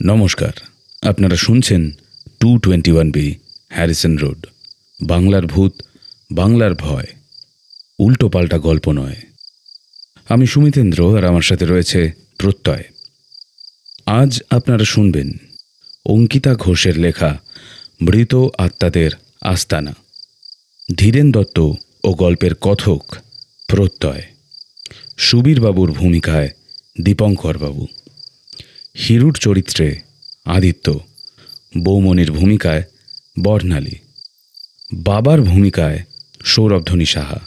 নমস্কার, আপনারা শুনছেন 221B হ্যারিসন রোড। বাংলার ভূত, বাংলার ভয়, উল্টো পাল্টা গল্প নয়। আমি সুমিতেন্দ্র, আর আমার সাথে রয়েছে প্রত্যয়। আজ আপনারা শুনবেন অঙ্কিতা ঘোষের লেখা মৃত আত্মাদের আস্তানা। ধীরেন দত্ত ও গল্পের কথক প্রত্যয়। সুবীরবাবুর ভূমিকায় দীপঙ্কর বাবু, হিরুর চরিত্রে আদিত্য, বৌমনির ভূমিকায় বর্ণালী, বাবার ভূমিকায় সৌরভধ্বনি সাহা,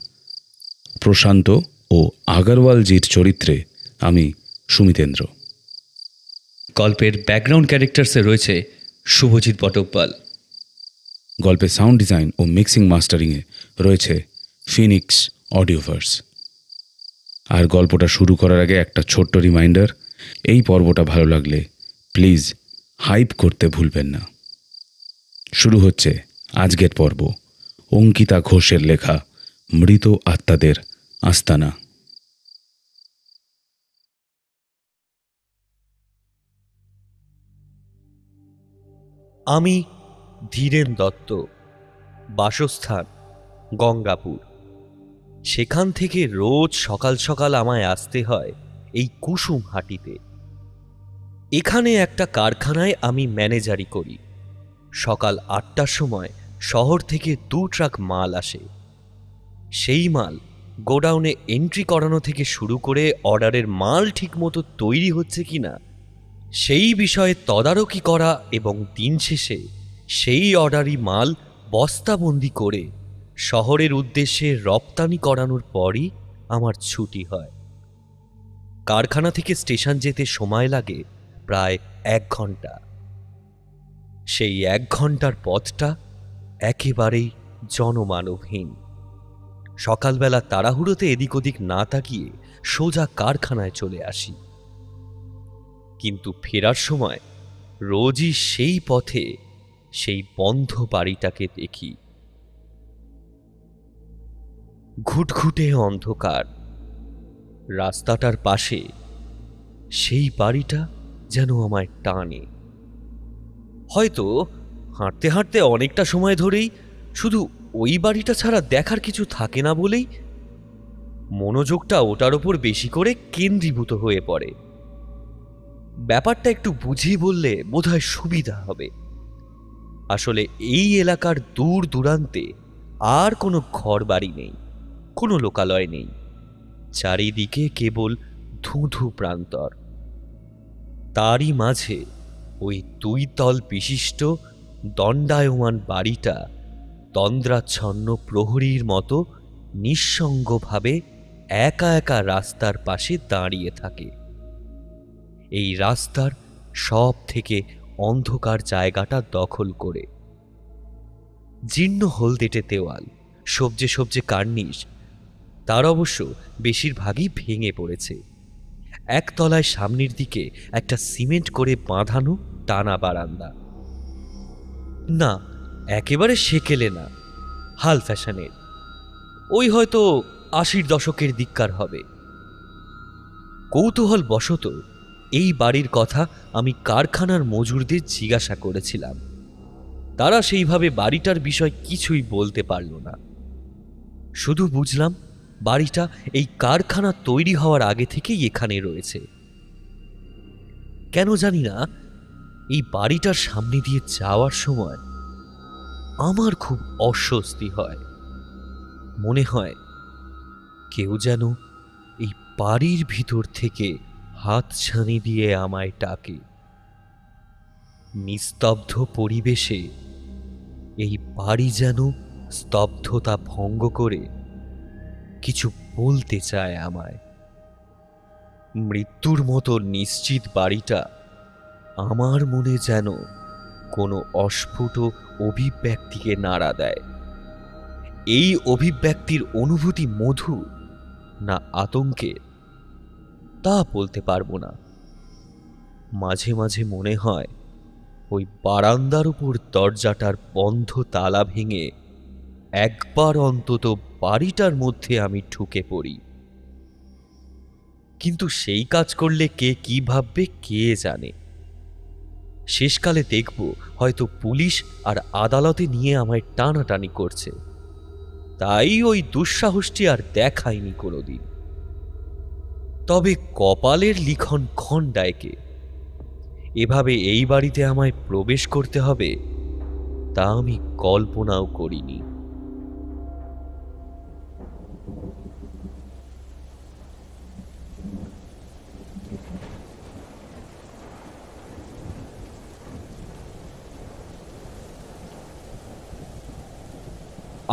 প্রশান্ত ও আগরওয়ালজির চরিত্রে আমি সুমিতেন্দ্র। গল্পের ব্যাকগ্রাউন্ড ক্যারেক্টার্সে রয়েছে শুভজিৎ বটব্যাল। গল্পের সাউন্ড ডিজাইন ও মিক্সিং মাস্টারিংয়ে রয়েছে ফিনিক্স অডিওভার্স। আর গল্পটা শুরু করার আগে একটা ছোট্ট রিমাইন্ডার, এই পর্বটা ভালো লাগলে প্লিজ হাইপ করতে ভুলবেন না। শুরু হচ্ছে আজকের পর্ব, অঙ্কিতা ঘোষের লেখা মৃত আত্মাদের আস্তানা। আমি ধীরেন দত্ত, বাসস্থান গঙ্গাপুর। সেখান থেকে রোজ সকাল সকাল আমায় আসতে হয় এই কুসুমহাটিতে। এখানে একটা কারখানায় আমি ম্যানেজারি করি। সকাল 8টার সময় শহর থেকে 2 ট্রাক মাল আসে। সেই মাল গোডাউনে এন্ট্রি করানো থেকে শুরু করে অর্ডারের মাল ঠিকমতো তৈরি হচ্ছে কিনা সেই বিষয়ে তদারকি করা, এবং দিন শেষে সেই অর্ডারি মাল বস্তাবন্দি করে শহরের উদ্দেশ্যে রপ্তানি করানোর পরই আমার ছুটি হয়। কারখানা থেকে স্টেশন যেতে সময় লাগে প্রায় 1 ঘন্টা। সেই 1 ঘন্টার পথটা একেবারেই জনমানবহীন। সকালবেলা তাড়াহুড়োতে এদিক ওদিক না তাকিয়ে সোজা কারখানায় চলে আসি, কিন্তু ফেরার সময় রোজই সেই পথে সেই বন্ধ বাড়িটাকে দেখি। ঘুটঘুটে অন্ধকার, রাস্তাটার পাশে সেই বাড়িটা যেন আমায় টানে। হয়তো হাঁটতে হাঁটতে অনেকটা সময় ধরেই শুধু ওই বাড়িটা ছাড়া দেখার কিছু থাকে না বলেই মনোযোগটা ওটার ওপর বেশি করে কেন্দ্রীভূত হয়ে পড়ে। ব্যাপারটা একটু বুঝিয়ে বললে বোধহয় সুবিধা হবে। আসলে এই এলাকার দূর দূরান্তে আর কোনো ঘর বাড়ি নেই, কোনো লোকালয় নেই। চারিদিকে কেবল ধুধু প্রান্তর। তারই মাঝে ওই 2 তল বিশিষ্ট দণ্ডায়মান বাড়িটা তন্দ্রাচ্ছন্ন প্রহরীর মতো নিঃসঙ্গভাবে একা একা রাস্তার পাশে দাঁড়িয়ে থাকে। এই রাস্তার সব থেকে অন্ধকার জায়গাটা দখল করে। জীর্ণ হলদেটে দেওয়াল, সবজে সবজে কার্নিশ, তার অবশ্য বেশিরভাগই ভেঙে পড়েছে। একতলায় সামনের দিকে একটা সিমেন্ট করে বাঁধানো টানা বারান্দা। না, একেবারে সেকেলে না, হাল ফ্যাশনের। ওই হয়তো 80-র দশকের দিককার হবে। কৌতূহল বশত এই বাড়ির কথা আমি কারখানার মজুরদের জিজ্ঞাসা করেছিলাম। তারা সেইভাবে বাড়িটার বিষয় কিছুই বলতে পারল না। শুধু বুঝলাম বাড়িটা এই কারখানা তৈরি হওয়ার আগে থেকেই এখানে রয়েছে। কেন জানি না, এই বাড়িটার সামনে দিয়ে যাওয়ার সময় আমার খুব অস্বস্তি হয়। মনে হয় কেউ যেন এই বাড়ির ভিতর থেকে হাত ছানি দিয়ে আমায় ডাকে। নিস্তব্ধ পরিবেশে এই বাড়ি যেন স্তব্ধতা ভঙ্গ করে কিছু বলতে চায় আমায়। মৃত্যুর মতো নিশ্চিত বাড়িটা আমার মনে যেন কোনো অস্ফুট অভিব্যক্তিকে নাড়া দেয়। এই অভিব্যক্তির অনুভূতি মধুর না আতঙ্কের তা বলতে পারবো না। মাঝে মাঝে মনে হয় ওই বারান্দার উপর দরজাটার বন্ধ তালা ভেঙে একবার অন্তত বাড়িটার মধ্যে আমি ঢুকে পড়ি। কিন্তু সেই কাজ করলে কে কি ভাববে কে জানে। শেষকালে দেখব হয়তো পুলিশ আর আদালতে নিয়ে আমায় টানাটানি করছে। তাই ওই দুঃসাহসটি আর দেখায়নি কোনোদিন। তবে কপালের লিখন খণ্ডায়কে এভাবে এই বাড়িতে আমায় প্রবেশ করতে হবে তা আমি কল্পনাও করিনি।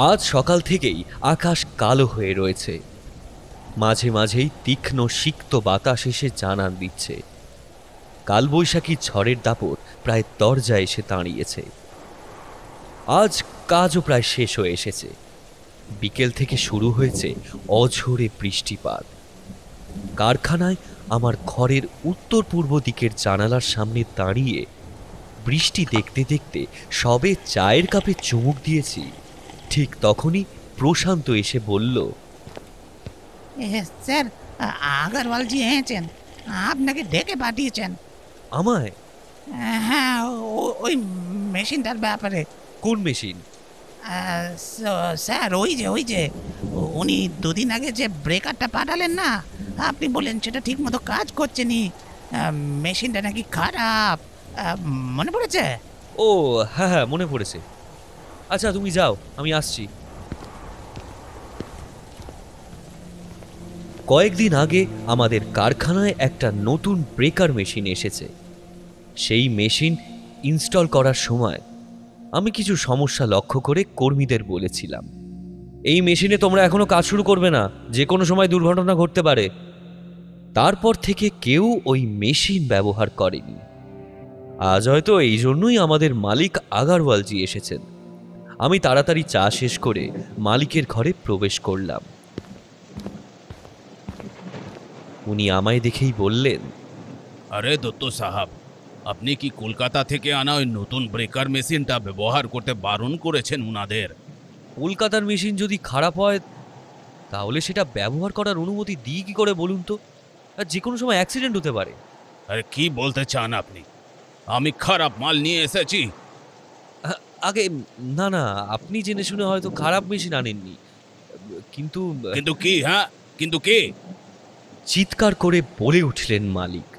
আজ সকাল থেকেই আকাশ কালো হয়ে রয়েছে। মাঝে মাঝেই তীক্ষ্ণ সিক্ত বাতাস এসে জানান দিচ্ছে কালবৈশাখী ঝড়ের দাপট প্রায় দরজায় এসে দাঁড়িয়েছে। আজ কাজও প্রায় শেষ হয়ে এসেছে। বিকেল থেকে শুরু হয়েছে অঝোরে বৃষ্টিপাত। কারখানায় আমার ঘরের উত্তর পূর্ব দিকের জানালার সামনে দাঁড়িয়ে বৃষ্টি দেখতে দেখতে সবে চায়ের কাপে চুমুক দিয়েছি, ঠিক তখনই প্রশান্ত এসে বলল, স্যার, আগরওয়ালজি এসেছেন, আপনাকে ডেকে পাঠিয়েছেন। আমায়? হ্যাঁ, ওই মেশিনটার ব্যাপারে। কোন মেশিন? স্যার, ওই যে উনি দুদিন আগে যে ব্রেকারটা পাঠালেন না, আপনি বলেন সেটা ঠিক মতো কাজ করছে নি, মেশিনটা নাকি খারাপ। মনে পড়েছে? ও হ্যাঁ হ্যাঁ, মনে পড়েছে। আচ্ছা তুমি যাও, আমি আসছি। কয়েকদিন আগে আমাদের কারখানায় একটা নতুন ব্রেকার মেশিন এসেছে। সেই মেশিন ইনস্টল করার সময় আমি কিছু সমস্যা লক্ষ্য করে কর্মীদের বলেছিলাম, এই মেশিনে তোমরা এখনো কাজ শুরু করবে না, যে কোনো সময় দুর্ঘটনা ঘটতে পারে। তারপর থেকে কেউ ওই মেশিন ব্যবহার করেনি। আজ হয়তো এই জন্যই আমাদের মালিক আগারওয়ালজি এসেছেন। আমি তাড়াতাড়ি চা শেষ করে মালিকের ঘরে প্রবেশ করলাম। উনি আমায় দেখেই বললেন, আরে দত্ত সাহাব, আপনি কি কলকাতা থেকে আনা ওই নতুন ব্রেকার মেশিনটা ব্যবহার করতে বারণ করেছেন উনাদের? কলকাতার মেশিন যদি খারাপ হয় তাহলে সেটা ব্যবহার করার অনুমতি দিই কি করে বলুন তো? আর যে কোনো সময় অ্যাক্সিডেন্ট হতে পারে। আরে কি বলতে চান আপনি? আমি খারাপ মাল নিয়ে এসেছি? আগে না না, আপনি জেনে শুনে হয়তো খারাপ মেশিন আনেননি, কিন্তু কিন্তু কি? হ্যাঁ, কিন্তু কি? চিৎকার করে বলে উঠলেন মালিক।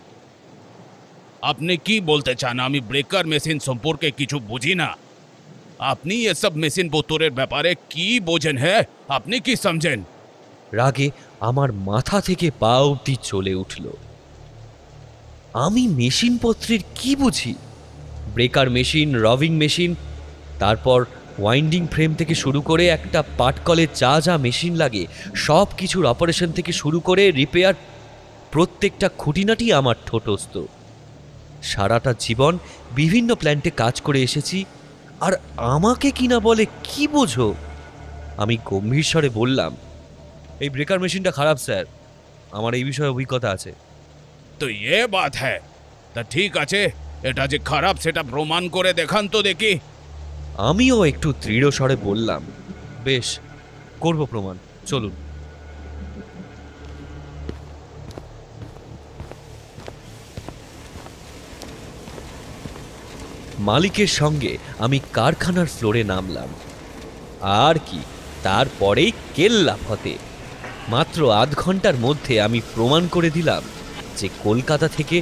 আপনি কি বলতে চান আমি ব্রেকার মেশিন সম্পর্কে কিছু বুঝি না? আপনি এসব মেশিন বোতরের ব্যাপারে কি বোঝেন? হ্যাঁ, আপনি কি সমঝেন? রাগে আমার মাথা থেকে পা অবধি চলে উঠল। আমি মেশিনপত্রের কি বুঝি? ব্রেকার মেশিন, রবিং মেশিন, তারপর ওয়াইন্ডিং ফ্রেম থেকে শুরু করে একটা পাটকলে যা যা মেশিন লাগে সব কিছুর অপারেশন থেকে শুরু করে রিপেয়ার, প্রত্যেকটা খুঁটিনাটি আমার ঠোঁটস্থ। সারাটা জীবন বিভিন্ন প্ল্যান্টে কাজ করে এসেছি, আর আমাকে কিনা বলে কি বোঝো? আমি গম্ভীর স্বরে বললাম, এই ব্রেকার মেশিনটা খারাপ স্যার, আমার এই বিষয়ে অভিজ্ঞতা আছে। তো এ বাত হ্যাঁ, তা ঠিক আছে, এটা যে খারাপ সেটা প্রমাণ করে দেখান তো দেখি। আমিও একটু দৃঢ় স্বরে বললাম, বেশ, করব প্রমাণ, চলুন। মালিকের সঙ্গে আমি কারখানার ফ্লোরে নামলাম। আর কি, তারপরেই কেল্লা ফতে। মাত্র আধ ঘন্টার মধ্যে আমি প্রমাণ করে দিলাম যে কলকাতা থেকে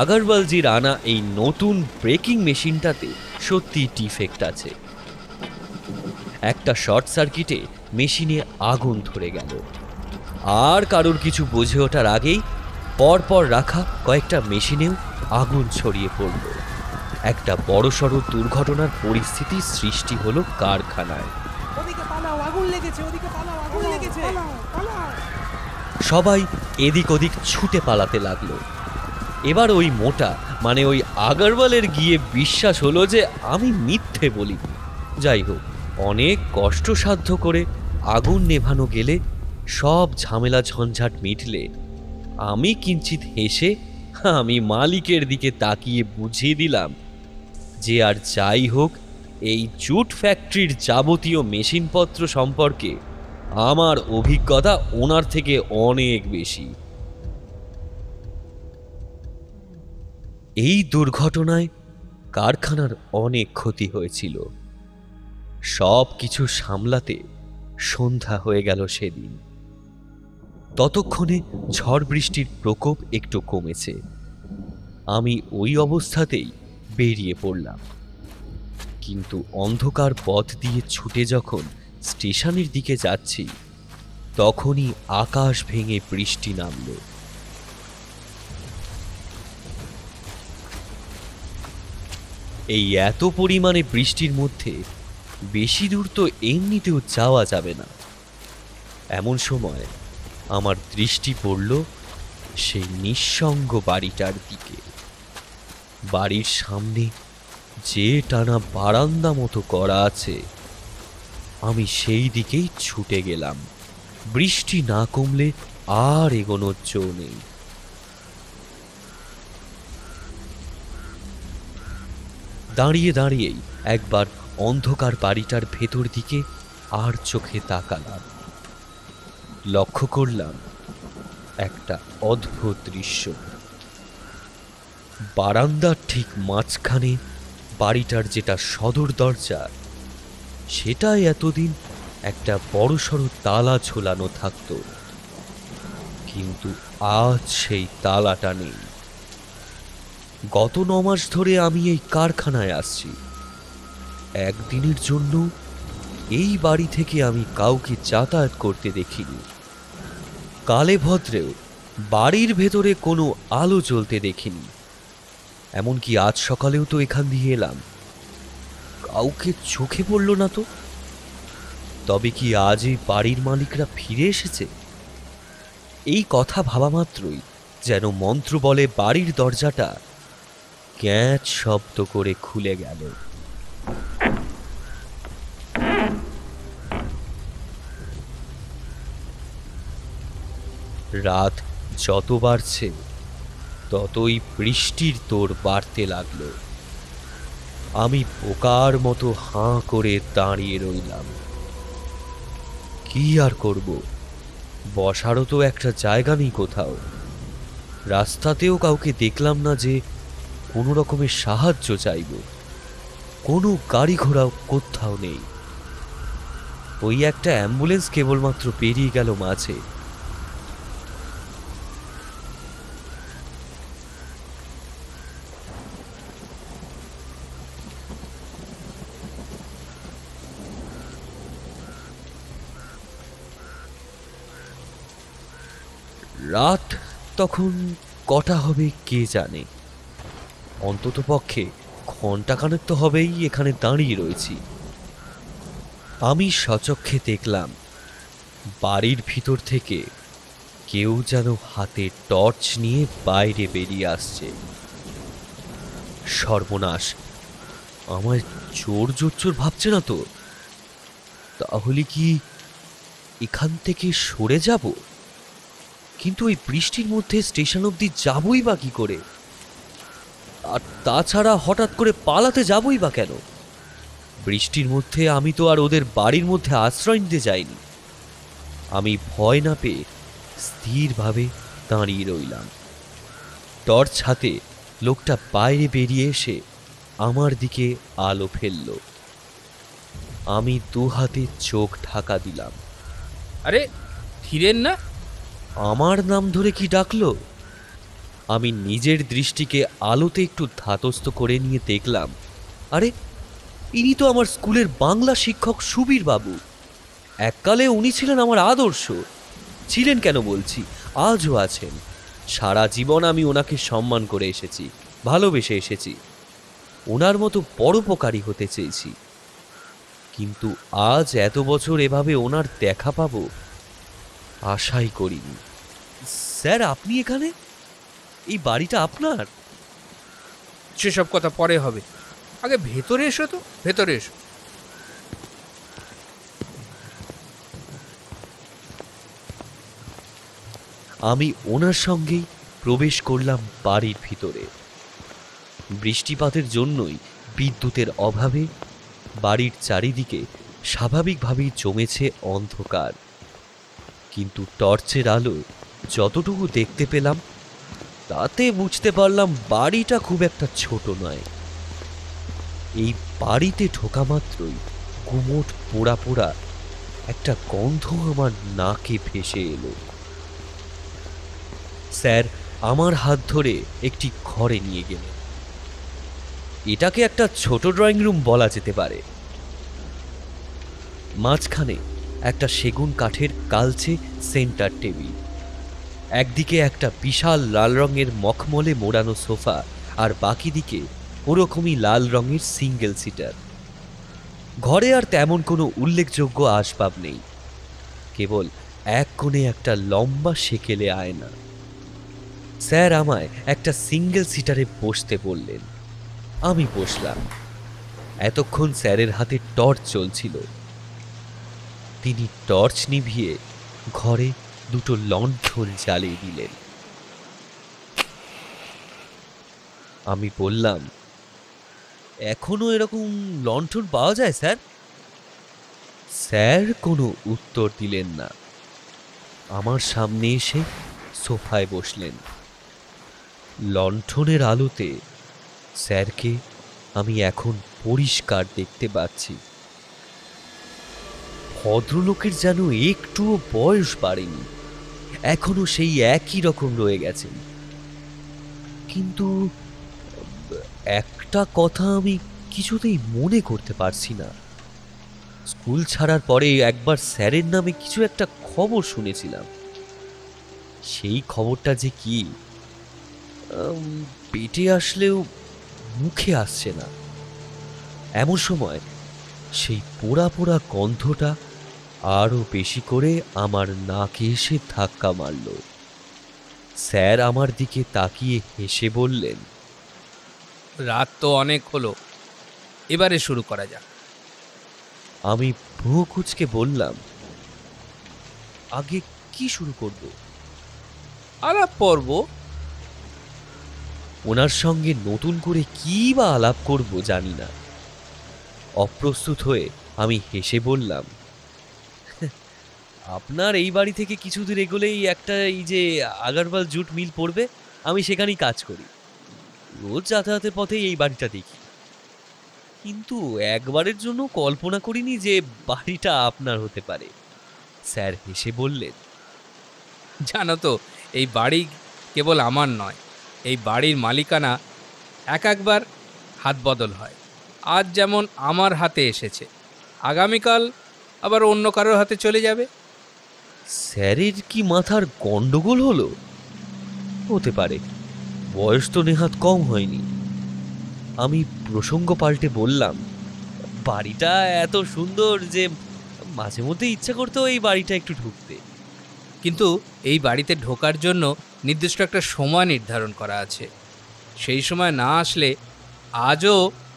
আগারওয়ালজির আনা এই নতুন ব্রেকিং মেশিনটাতে সত্যি ডিফেক্ট আছে। একটা শর্ট সার্কিটে মেশিনে আগুন ধরে গেল। আর কারোর কিছু বুঝে ওঠার আগেই পরপর রাখা কয়েকটা মেশিনেও আগুন ছড়িয়ে পড়ল। একটা বড়সড় দুর্ঘটনার পরিস্থিতি সৃষ্টি হলো কারখানায়। সবাই এদিক ওদিক ছুটে পালাতে লাগলো। এবার ওই মোটা মানে ওই আগারওয়ালের গিয়ে বিশ্বাস হলো যে আমি মিথ্যে বলি। যাই হোক, অনেক কষ্টসাধ্য করে আগুন নেভানো গেলে, সব ঝামেলা ঝঞ্ঝাট মিটলে আমি কিঞ্চিত হেসে আমি মালিকের দিকে তাকিয়ে বুঝিয়ে দিলাম যে আর যাই হোক, এই জুট ফ্যাক্টরির যাবতীয় মেশিনপত্র সম্পর্কে আমার অভিজ্ঞতা ওনার থেকে অনেক বেশি। এই দুর্ঘটনায় কারখানার অনেক ক্ষতি হয়েছিল। সব কিছু সামলাতে সন্ধ্যা হয়ে গেল সেদিন। ততক্ষণে ঝড় বৃষ্টির প্রকোপ একটু কমেছে। আমি ওই অবস্থাতেই বেরিয়ে পড়লাম, কিন্তু অন্ধকার পথ দিয়ে ছুটে যখন স্টেশনের দিকে যাচ্ছি, তখনই আকাশ ভেঙে বৃষ্টি নামল। এই এত পরিমাণে বৃষ্টির মধ্যে বেশি দূর তো এমনিতেও যাওয়া যাবে না। এমন সময় আমার দৃষ্টি পড়ল সেই নিঃসঙ্গ বাড়িটার দিকে। বাড়ির সামনে যে টানা বারান্দা মতো করা আছে, আমি সেই দিকেই ছুটে গেলাম। বৃষ্টি না কমলে আর এগোনোর জো নেই। দাঁড়িয়ে দাঁড়িয়েই একবার অন্ধকার বাড়িটার ভেতর দিকে আর চোখে তাকালাম। লক্ষ্য করলাম একটা অদ্ভুত দৃশ্য। বারান্দার ঠিক মাঝখানে বাড়িটার যেটা সদর দরজা, সেটাই এতদিন একটা বড়সড় তালা ঝোলানো থাকত, কিন্তু আজ সেই তালাটা নেই। গত 9 মাস ধরে আমি এই কারখানায় আসছি। একদিনের জন্য এই বাড়ি থেকে আমি কাউকে যাতায়াত করতে দেখিনি। কালে ভদ্রেও বাড়ির ভেতরে কোনো আলো জ্বলতে দেখিনি। এমনকি আজ সকালেও তো এখান দিয়ে এলাম, কাউকে চোখে পড়ল না তো। তবে কি আজ এই বাড়ির মালিকরা ফিরে এসেছে? এই কথা ভাবা মাত্রই যেন মন্ত্র বলে বাড়ির দরজাটা ক্যাঁচ শব্দ করে খুলে গেল। রাত যত বাড়ছে ততই বৃষ্টির তোড় বাড়তে লাগলো। আমি বোকার মতো হাঁ করে দাঁড়িয়ে রইলাম। কি আর করব, বসারও তো একটা জায়গা নেই কোথাও। রাস্তাতেও কাউকে দেখলাম না যে কোনো রকমের সাহায্য চাইব। কোনো গাড়ি ঘোড়াও কোথাও নেই। ওই একটা অ্যাম্বুলেন্স কেবলমাত্র পেরিয়ে গেল মাঝে। রাত তখন কটা হবে কে জানে, অন্তত পক্ষে ঘন্টাখানেক তো হবেই এখানে দাঁড়িয়ে রয়েছি। আমি সচক্ষে দেখলাম বাড়ির ভিতর থেকে কেউ যেন হাতে টর্চ নিয়ে বাইরে বেরিয়ে আসছে। সর্বনাশ, আমায় চোর জোচ্চোর ভাবছে না তো? তাহলে কি এখান থেকে সরে যাব? কিন্তু এই বৃষ্টির মধ্যে স্টেশন অবধি যাবই বা কি করে? আর তাছাড়া হঠাৎ করে পালাতে যাবই বা কেন? বৃষ্টির মধ্যে আমি তো আর ওদের বাড়ির মধ্যে আশ্রয় নিতে যাইনি। আমি ভয় না পেয়ে স্থিরভাবে দাঁড়িয়ে রইলাম। টর্চ হাতে লোকটা বাইরে বেরিয়ে এসে আমার দিকে আলো ফেলল। আমি 2 হাতে চোখ ঢাকা দিলাম। আরে ধীরেন না? আমার নাম ধরে কি ডাকলো? আমি নিজের দৃষ্টিকে আলোতে একটু ধাতস্থ করে নিয়ে দেখলাম, আরে ইনি তো আমার স্কুলের বাংলা শিক্ষক সুবীর বাবু। এককালে উনি ছিলেন আমার আদর্শ। ছিলেন কেন বলছি, আজও আছেন। সারা জীবন আমি ওনাকে সম্মান করে এসেছি, ভালোবেসে এসেছি। ওনার মতো পরোপকারী হতে চেয়েছি, কিন্তু আজ এত বছর এভাবে ওনার দেখা পাবো আশাই করিনি। স্যার, আপনি এখানে? এই বাড়িটা আপনার? সেসব কথা পরে হবে, আগে ভেতরে এসো তো, ভেতরে এসো। আমি ওনার সঙ্গেই প্রবেশ করলাম বাড়ির ভিতরে। বৃষ্টিপাতের জন্যই বিদ্যুতের অভাবে বাড়ির চারিদিকে স্বাভাবিকভাবেই জমেছে অন্ধকার, কিন্তু টর্চের আলো যতটুকু দেখতে পেলাম তাতে বুঝতে পারলাম বাড়িটা খুব একটা ছোট নয়। এই বাড়িতে ঢোকা মাত্রই গুমোট পোড়া পোড়া একটা গন্ধ আমার নাকে ভেসে এলো। স্যার আমার হাত ধরে একটি ঘরে নিয়ে গেলেন। এটাকে একটা ছোট ড্রয়িং রুম বলা যেতে পারে। মাঝখানে একটা সেগুন কাঠের কালচে সেন্টার টেবিল, একদিকে একটা বিশাল লাল রঙের মখমলে মোড়ানো সোফা, আর বাকি দিকে ওরকমই লাল রঙের সিঙ্গেল সিটার। ঘরে আর তেমন কোনো উল্লেখযোগ্য আসবাব নেই, কেবল এক কোণে একটা লম্বা সেকেলে আয়না। স্যার আমায় একটা সিঙ্গেল সিটারে বসতে বললেন। আমি বসলাম। এতক্ষণ স্যারের হাতে টর্চ চলছিল। তিনি টর্চ নিভিয়ে ঘরে দুটো লণ্ঠন জ্বালিয়ে দিলেন। আমি বললাম, এখনো এরকম লণ্ঠন পাওয়া যায় স্যার? স্যার কোনো উত্তর দিলেন না। আমার সামনে এসে সোফায় বসলেন। লণ্ঠনের আলোতে স্যারকে আমি এখন পরিষ্কার দেখতে পাচ্ছি। ভদ্রলোকের যেন একটুও বয়স বাড়েনি, এখনো সেই একই রকম রয়ে গেছেন। কিন্তু একটা কথা আমি কিছুতেই মনে করতে পারছি না। স্কুল ছাড়ার পরে একবার স্যারের নামে কিছু একটা খবর শুনেছিলাম। সেই খবরটা যে কি পেটে আসলেও মুখে আসছে না। এমন সময় সেই পোড়া পোড়া গন্ধটা আরো বেশি করে আমার নাকে এসে ধাক্কা মারল। স্যার আমার দিকে তাকিয়ে হেসে বললেন, রাত তো অনেক হলো, এবারে শুরু করা যাক। আমি ভ্রু কুঁচকে বললাম, আগে কি শুরু করব? আলাপ পর্ব। ওনার সঙ্গে নতুন করে কি বা আলাপ করব জানি না। অপ্রস্তুত হয়ে আমি হেসে বললাম, আপনার এই বাড়ি থেকে কিছু দূর এগোলেই একটা এই যে আগারওয়াল জুট মিল পড়বে, আমি সেখানেই কাজ করি। রোজ যাতায়াতের পথে এই বাড়িটা দেখি, কিন্তু একবারের জন্য কল্পনা করিনি যে বাড়িটা আপনার হতে পারে। স্যার হেসে বললেন, জানো তো, এই বাড়ি কেবল আমার নয়, এই বাড়ির মালিকানা একবার হাত বদল হয়। আজ যেমন আমার হাতে এসেছে, আগামীকাল আবার অন্য কারোর হাতে চলে যাবে। স্যারের কি মাথার গন্ডগোল হলো? হতে পারে, বয়স তো নেহাত কম হয়নি। আমি প্রসঙ্গ পাল্টে বললাম, বাড়িটা এত সুন্দর যে মাঝে মধ্যে ইচ্ছা করতো এই বাড়িটা একটু ঢুকতে। কিন্তু এই বাড়িতে ঢোকার জন্য নির্দিষ্ট একটা সময় নির্ধারণ করা আছে। সেই সময় না আসলে আজও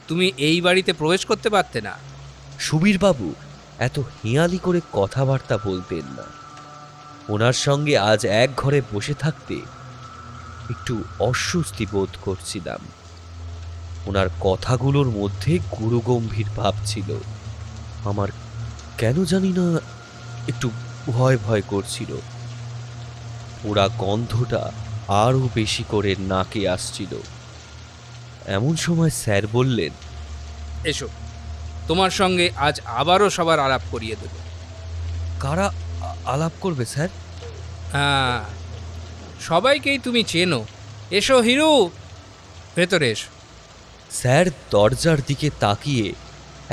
তুমি এই বাড়িতে প্রবেশ করতে পারতে না। সুবীরবাবু এত হেঁয়ালি করে কথাবার্তা বলতেন না। ওনার সঙ্গে আজ এক ঘরে বসে থাকতে একটু অস্বস্তি বোধ করছিলাম। ওনার কথাগুলোর মধ্যে গুরুগম্ভীর ভাব ছিল। আমার কেন জানি না একটু ভয় ভয় করছিল। পোড়া গন্ধটা আরো বেশি করে নাকে আসছিল। এমন সময় স্যার বললেন, এসো, তোমার সঙ্গে আজ আবারও সবার আলাপ করিয়ে দেব। কারা আলাপ করবে স্যার? হ্যাঁ, সবাইকেই তুমি চেনো। এসো হিরু, ভেতরে এসো। স্যার দরজার দিকে তাকিয়ে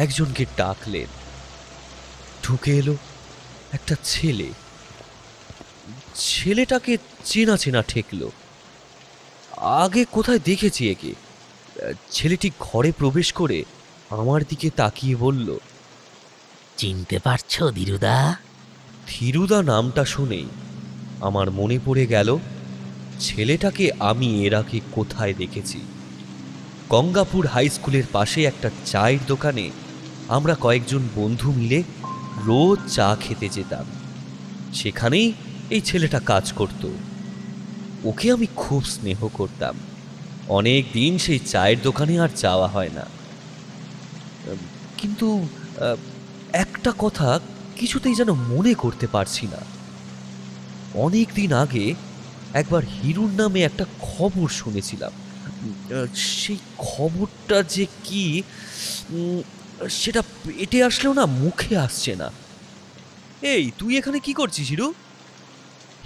একজনকে ডাকলেন। ঢুকে এলো একটা ছেলে। ছেলেটাকে চেনা চেনা ঠেকল। আগে কোথায় দেখেছি একে? ছেলেটি ঘরে প্রবেশ করে আমার দিকে তাকিয়ে বলল, চিনতে পারছো ধীরুদা? ধীরুদা নামটা শুনেই আমার মনে পড়ে গেল ছেলেটাকে আমি এর আগে কোথায় দেখেছি। গঙ্গাপুর হাই স্কুলের পাশে একটা চায়ের দোকানে আমরা কয়েকজন বন্ধু মিলে রোজ চা খেতে যেতাম। সেখানেই এই ছেলেটা কাজ করত। ওকে আমি খুব স্নেহ করতাম। অনেক দিন সেই চায়ের দোকানে আর যাওয়া হয় না। কিন্তু একটা কথা কিছুতেই যেন মনে করতে পারছি না। অনেক দিন আগে একবার হিরুর নামে একটা খবর শুনেছিলাম, সেই খবরটা যে কি, সেটা পেটে আসলেও না মুখে আসছে না। এই তুই এখানে কি করছিস হিরু?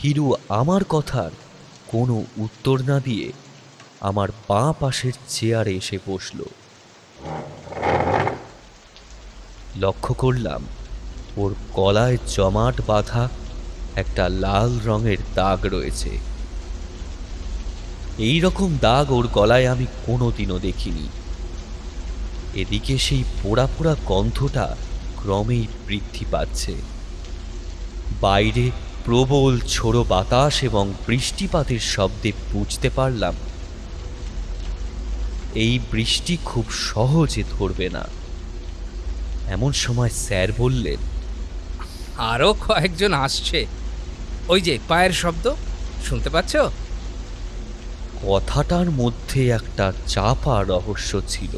হিরু আমার কথার কোনো উত্তর না দিয়ে আমার বাঁ পাশের চেয়ারে এসে বসল। লক্ষ্য করলাম ওর গলায় জমাট বাঁধা একটা লাল রঙের দাগ রয়েছে। এই রকম দাগ ওর গলায় আমি কোনোদিনও দেখিনি। এদিকে সেই পোড়া পোড়া গন্ধটা ক্রমেই বৃদ্ধি পাচ্ছে। বাইরে প্রবল ঝোড়ো বাতাস এবং বৃষ্টিপাতের শব্দে বুঝতে পারলাম এই বৃষ্টি খুব সহজে ধরবে না। এমন সময় স্যার বললেন, আরও কয়েকজন আসছে, ওই যে পায়ের শব্দ শুনতে পাচ্ছ? কথাটার মধ্যে একটা চাপা রহস্য ছিল,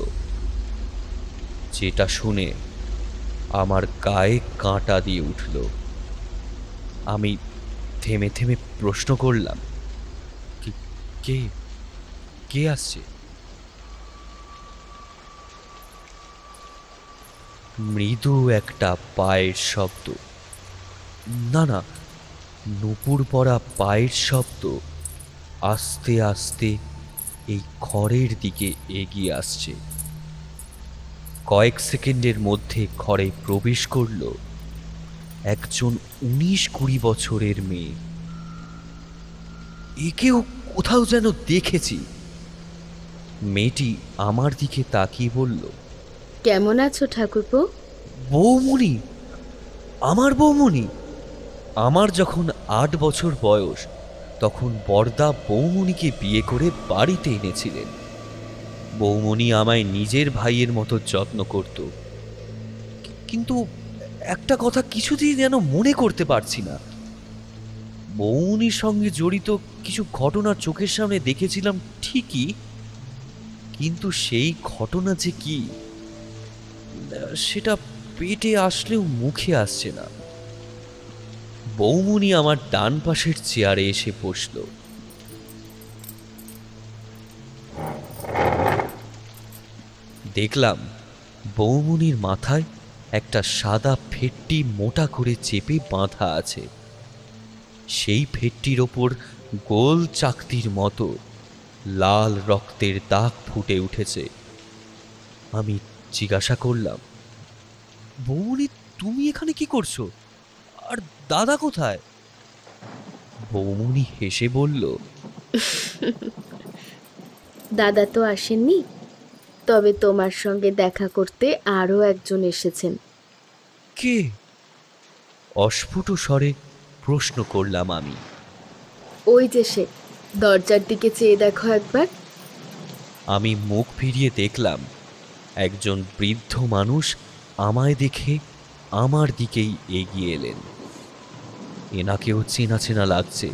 যেটা শুনে আমার গায়ে কাঁটা দিয়ে উঠল। আমি থেমে থেমে প্রশ্ন করলাম, কে কে আসছে? মৃদু একটা পায়ের শব্দ। না না, নুপুর পরা পায়ের শব্দ আস্তে আস্তে এই ঘরের দিকে এগিয়ে আসছে। কয়েক সেকেন্ডের মধ্যে ঘরে প্রবেশ করল একজন 19-20 বছরের মেয়ে। একেও কোথাও যেন দেখেছি। মেয়েটি আমার দিকে তাকিয়ে বলল, কেমন আছো ঠাকুরপো? বৌমণি, আমার বৌমণি। আমার যখন 8 বছর বয়স তখন বরদা বৌমণিকে বিয়ে করে বাড়িতে এনেছিলেন। বৌমণি আমায় নিজের ভাইয়ের মতো যত্ন করত, কিন্তু একটা কথা কিছুতেই যেন মনে করতে পারছি না। বৌমণির সঙ্গে জড়িত কিছু ঘটনা চোখের সামনে দেখেছিলাম ঠিকই, কিন্তু সেই ঘটনা যে কি সেটা পেটে আসলেও মুখে আসছে না। বৌমণি আমার ডান পাশের চেয়ারে এসে বসল। দেখলাম বৌমণির মাথায় একটা সাদা ফেটটি মোটা করে চেপে বাঁধা আছে। সেই ফেটটির ওপর গোল চাকতির মতো লাল রক্তের দাগ ফুটে উঠেছে। আমি জিজ্ঞাসা করলাম, বৌমণি তুমি এখানে কি করছো? আর দাদা কোথায়? বৌমণি হেসে বলল, দাদা তো আসেননি, তবে তোমার সঙ্গে দেখা করতে আরও একজন এসেছেন। কে? অস্ফুট স্বরে প্রশ্ন করলাম আমি। ওই যে সে, দরজার দিকে চেয়ে দেখো একবার। আমি মুখ ফিরিয়ে দেখলাম একজন বৃদ্ধ মানুষ আমায় দেখে আমার দিকেই এগিয়ে এলেন। এনাকেও চেনা চেনা লাগছে।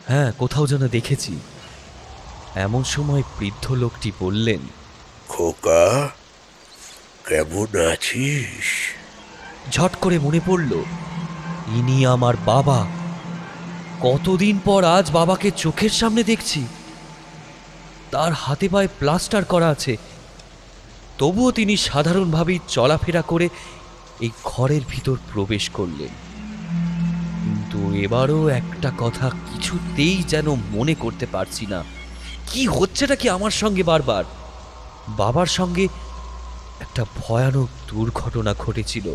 হ্যাঁ, কোথাও যেন দেখেছি। এমন সময় বৃদ্ধ লোকটি বললেন, খোকা, কেমন আছিস? ঝট করে মনে পড়ল ইনি আমার বাবা। কতদিন পর আজ বাবাকে চোখের সামনে দেখছি। তার হাতে পায়ে প্লাস্টার করা আছে, তবুও তিনি সাধারণভাবেই চলাফেরা করে এই ঘরের ভিতর প্রবেশ করলেন। কিন্তু এবারও একটা কথা কিছুতেই যেন মনে করতে পারছি না, কি হচ্ছেটা কি আমার সঙ্গে বারবার। বাবার সঙ্গে একটা ভয়ানক দুর্ঘটনা ঘটেছিল,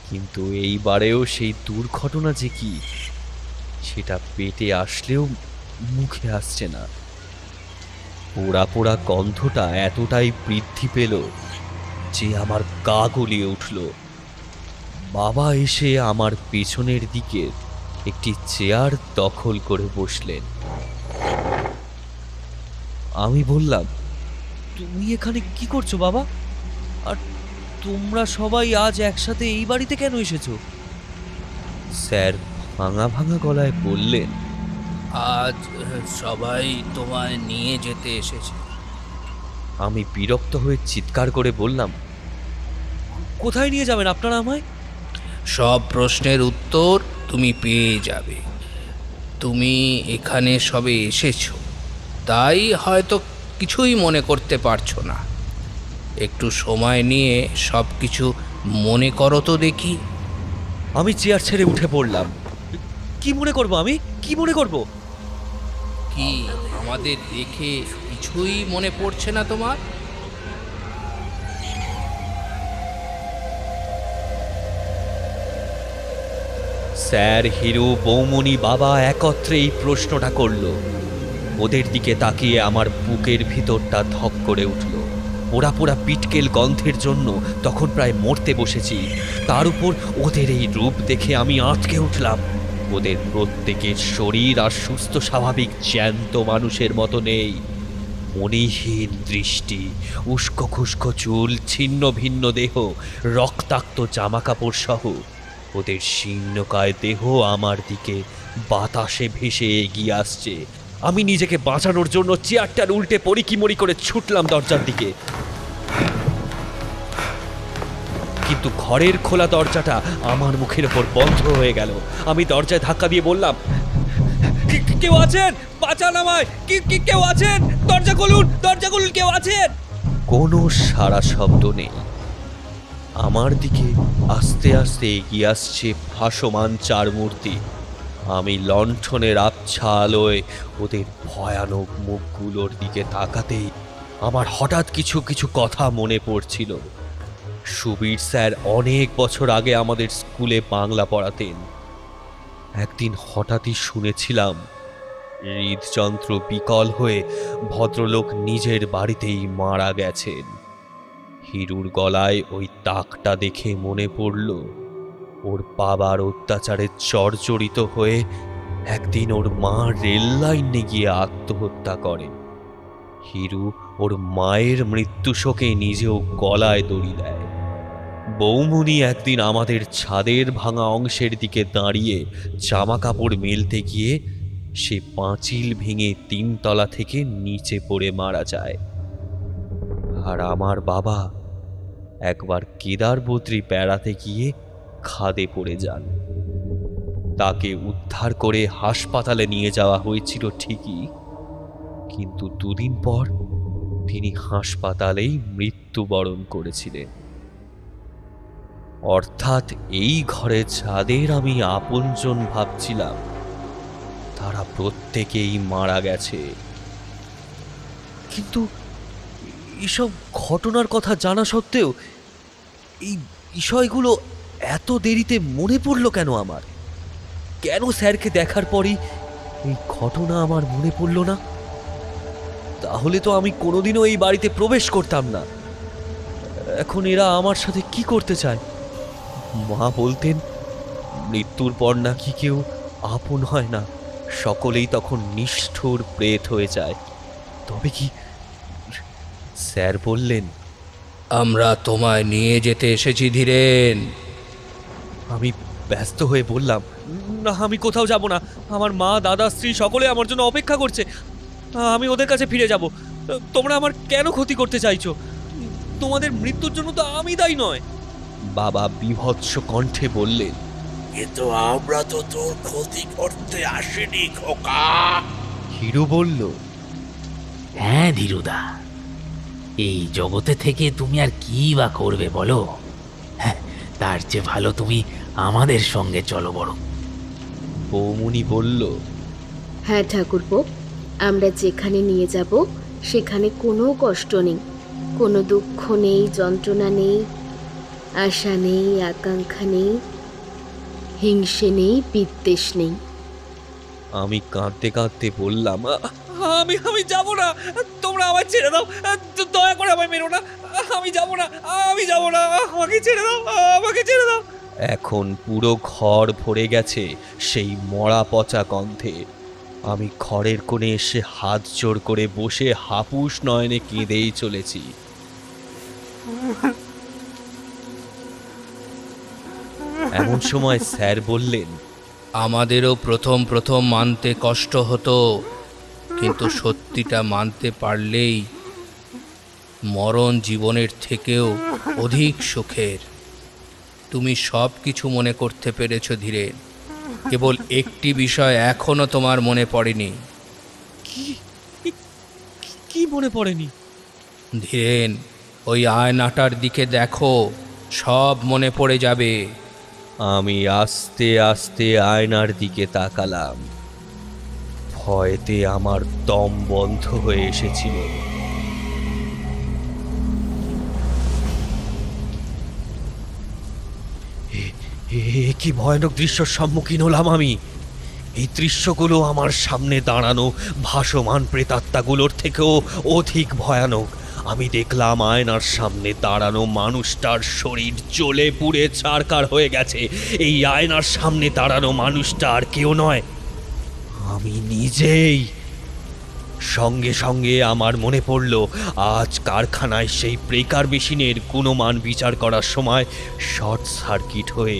কিন্তু এইবারেও সেই দুর্ঘটনা যে কি সেটা পেটে আসলেও মুখে আসছে না। পোড়া পোড়া গন্ধটা এতটাই বৃদ্ধি পেল যে আমার গা গলিয়ে উঠল। বাবা এসে আমার পেছনের দিকে একটি চেয়ার দখল করে বসলেন। আমি বললাম, তুমি এখানে কি করছো বাবা? আর তোমরা সবাই আজ একসাথে এই বাড়িতে কেন এসেছো? স্যার ভাঙা ভাঙা গলায় বললেন, আজ সবাই তোমায় নিয়ে যেতে এসেছে। আমি বিরক্ত হয়ে চিৎকার করে বললাম, কোথায় নিয়ে যাবেন আপনারা আমায়? সব প্রশ্নের উত্তর তুমি পেয়ে যাবে। তুমি এখানে সবে এসেছো, তাই হয়তো কিছুই মনে করতে পারছো না। একটু সময় নিয়ে সব কিছু মনে করো তো দেখি। আমি চেয়ার ছেড়ে উঠে পড়লাম। কি মনে করব আমি? কি মনে করব? কি আমাদের দেখে কিছুই মনে পড়ছে না তোমার? স্যার, হিরু, বৌমনি, বাবা একত্রে এই প্রশ্নটা করলো। ওদের দিকে তাকিয়ে আমার বুকের ভিতরটা ধক করে উঠল। পোড়া পোড়া পিটকেল গন্ধের জন্য তখন প্রায় মরতে বসেছি। তার উপর ওদের এই রূপ দেখে আমি আঁতকে উঠলাম। ওদের প্রত্যেকের শরীর আর সুস্থ স্বাভাবিক জ্যান্ত মানুষের মতো নেই। মণিহীন দৃষ্টি, উস্কো খুস্কো চুল, ছিন্ন ভিন্ন দেহ, রক্তাক্ত জামাকাপড় সহ ওদের শীর্ণকায় দেহ আমার দিকে বাতাসে ভেসে এগিয়ে আসছে। আমি নিজেকে বাঁচানোর জন্য চেয়ারটার উল্টে পরিকিমরি করে ছুটলাম দরজার দিকে। কিন্তু ঘরের খোলা দরজাটা আমার মুখের ওপর বন্ধ হয়ে গেল। আমি দরজায় ধাক্কা দিয়ে বললাম, কেউ আছেন? বাঁচান আমায়! কেউ আছেন? দরজা খুলুন, দরজা খুলুন, কেউ আছেন? কোনো সারা শব্দ নেই। আমার দিকে আস্তে আস্তে এগিয়ে আসছে ভাসমান চার মূর্তি। আমি লণ্ঠনের আবছা আলোয় ওদের ভয়ানক মুখগুলোর দিকে তাকাতেই আমার হঠাৎ কিছু কিছু কথা মনে পড়ছিল। সুবীর স্যার অনেক বছর আগে আমাদের স্কুলে বাংলা পড়াতেন। একদিন হঠাৎই শুনেছিলাম হৃদযন্ত্র বিকল হয়ে ভদ্রলোক নিজের বাড়িতেই মারা গেছেন। হিরুর গলায় ওই দাগটা দেখে মনে পড়ল ওর বাবার অত্যাচারে জর্জরিত হয়ে একদিন ওর মা রেল লাইনে গিয়ে আত্মহত্যা করেন। হিরু ওর মায়ের মৃত্যু শোকে নিজেও গলায় দড়ি দেয়। বৌমনি একদিন আমাদের ছাদের ভাঙা অংশের দিকে দাঁড়িয়ে জামা কাপড় মেলতে গিয়ে সে পাঁচিল ভেঙে 3 তলা থেকে নিচে পড়ে মারা যায়। আর আমার বাবা একবার কেদারবদ্রী বেড়াতে গিয়ে খাদে পড়ে যান। তাকে উদ্ধার করে হাসপাতালে নিয়ে যাওয়া হয়েছিল ঠিকই, কিন্তু 2 দিন পর তিনি হাসপাতালেই মৃত্যুবরণ করেছিলেন। অর্থাৎ এই ঘরে যাদের আমি আপনজন ভাবছিলাম তারা প্রত্যেকেই মারা গেছে। কিন্তু এসব ঘটনার কথা জানা সত্ত্বেও এই বিষয়গুলো এত দেরিতে মনে পড়লো কেন আমার? কেন স্যারকে দেখার পরই এই ঘটনা আমার মনে পড়ল না? তাহলে তো আমি কোনোদিনও এই বাড়িতে প্রবেশ করতাম না। এখন এরা আমার সাথে কি করতে চায়? মা বলতেন মৃত্যুর পর নাকি কেউ আপন হয় না, সকলেই তখন নিষ্ঠুর প্রেত হয়ে যায়। তবে কি? স্যার বললেন, আমরা তোমায় নিয়ে যেতে এসেছি ধীরেন। আমি ব্যস্ত হয়ে বললাম, না, আমি কোথাও যাব না। আমার মা, দাদা, স্ত্রী সকলে আমার জন্য অপেক্ষা করছে। আমি ওদের কাছে ফিরে যাব। তোমরা আমার কেন ক্ষতি করতে চাইছো? তোমাদের মৃত্যুর জন্য তো আমি দায়ী নয়। বাবা বিভৎস কণ্ঠে বললেন, কিন্তু আমরা তো তোর ক্ষতি করতে আসিনি খোকা। হিরু বলল, হ্যাঁ ধীরুদা, এই জগতে থেকে তুমি আর কি বা করবে বলো? হ্যাঁ, তার চেয়ে ভালো তুমি আমাদের সঙ্গে চলো বড়। বৌমনি বলল, হ্যাঁ ঠাকুরপো, আমরা যেখানে নিয়ে যাব সেখানে কোনো কষ্ট নেই, কোনো দুঃখ নেই, যন্ত্রণা নেই, আশা নেই, আকাঙ্ক্ষা নেই, হিংসে নেই, বিদ্বেষ নেই। আমি কাঁদতে কাঁদতে বললাম, আমি যাব না। তোমরা আমায় ছেড়ে দাও, দয়া করে আমায় মেরো না। আমি যাব না, আমি যাব না, আমাকে ছেড়ে দাও, আমাকে ছেড়ে দাও। এখন পুরো ঘর ভরে গেছে সেই মরা পচা গন্ধে। আমি ঘরের কোণে এসে হাত জোড় করে বসে হাপুস নয়নে কেঁদেই চলেছি। এমন সময় স্যার বললেন, আমাদেরও প্রথম প্রথম মানতে কষ্ট হতো, কিন্তু সত্যিটা মানতে পারলেই মরণ জীবনের থেকেও অধিক সুখের। তুমি সব কিছু মনে করতে পেরেছ ধীরেন, কেবল একটি বিষয় এখনো তোমার মনে পড়েনি। মনে পড়েনি। ধীরেন, ওই আয়নাটার দিকে দেখো, সব মনে পড়ে যাবে। আমি আস্তে আস্তে আয়নার দিকে তাকালাম। ভয়তে আমার দম বন্ধ হয়ে এসেছিল। কি ভয়ানক দৃশ্যের সম্মুখীন হলাম আমি! এই দৃশ্যগুলো আমার সামনে দাঁড়ানো ভাসমান প্রেতাত্মাগুলোর থেকেও অধিক ভয়ানক। আমি দেখলাম আয়নার সামনে দাঁড়ানো মানুষটার শরীর জ্বলে পুড়ে ছারখার হয়ে গেছে। এই আয়নার সামনে দাঁড়ানো মানুষটা আর কেউ নয়, আমি নিজেই। সঙ্গে সঙ্গে আমার মনে পড়ল, আজ কারখানায় সেই ব্রেকার মেশিনের গুণমান বিচার করার সময় শর্ট সার্কিট হয়ে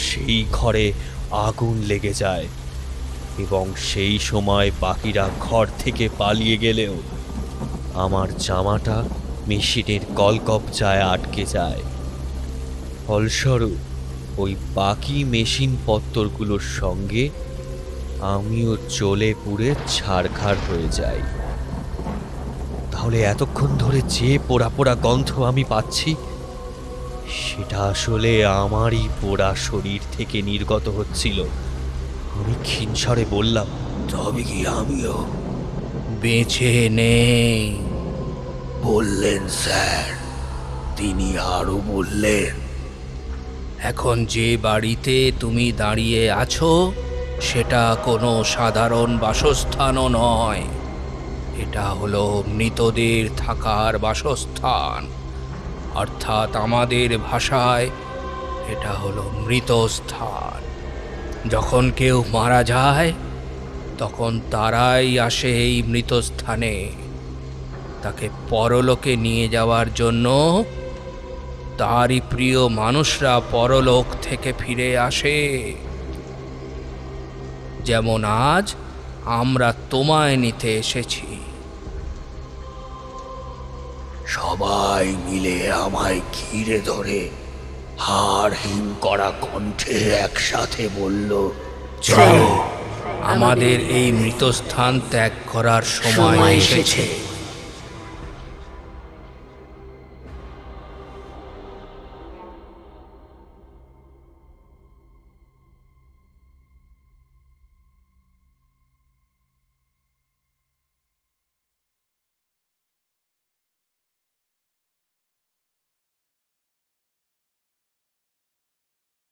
সেই ঘরে আগুন লেগে যায়, এবং সেই সময় বাকিরা ঘর থেকে পালিয়ে গেলেও আমার জামাটা মেশিনের কলকবজায় আটকে যায়। ফলস্বরূপ ওই বাকি মেশিন পত্তরগুলোর সঙ্গে আমিও জ্বলে পুড়ে ছারখার হয়ে যাই। তাহলে এতক্ষণ ধরে যে পোড়া পোড়া গন্ধ আমি পাচ্ছি, সেটা আসলে আমারই পোড়া শরীর থেকে নির্গত হচ্ছিল। আমি ক্ষীণস্বরে বললাম, তবে কি আমিও? বেঁচে নেই। বললেন স্যার। তিনি আরো বললেন, এখন যে বাড়িতে তুমি দাঁড়িয়ে আছো সেটা কোনো সাধারণ বাসস্থানও নয়, এটা হলো মৃতদের থাকার বাসস্থান, অর্থাৎ আমাদের ভাষায় এটা হলো মৃতস্থান। যখন কেউ মারা যায় তখন তারাই আসে এই মৃতস্থানে তাকে পরলোকে নিয়ে যাওয়ার জন্য। তারই প্রিয় মানুষরা পরলোক থেকে ফিরে আসে, যেমন আজ আমরা তোমায় নিতে এসেছি। সবাই মিলে আমায় ঘিরে ধরে হাড় হিম করা কণ্ঠে একসাথে বলল, চলো, আমাদের এই মৃতস্থান ত্যাগ করার সময় এসেছে।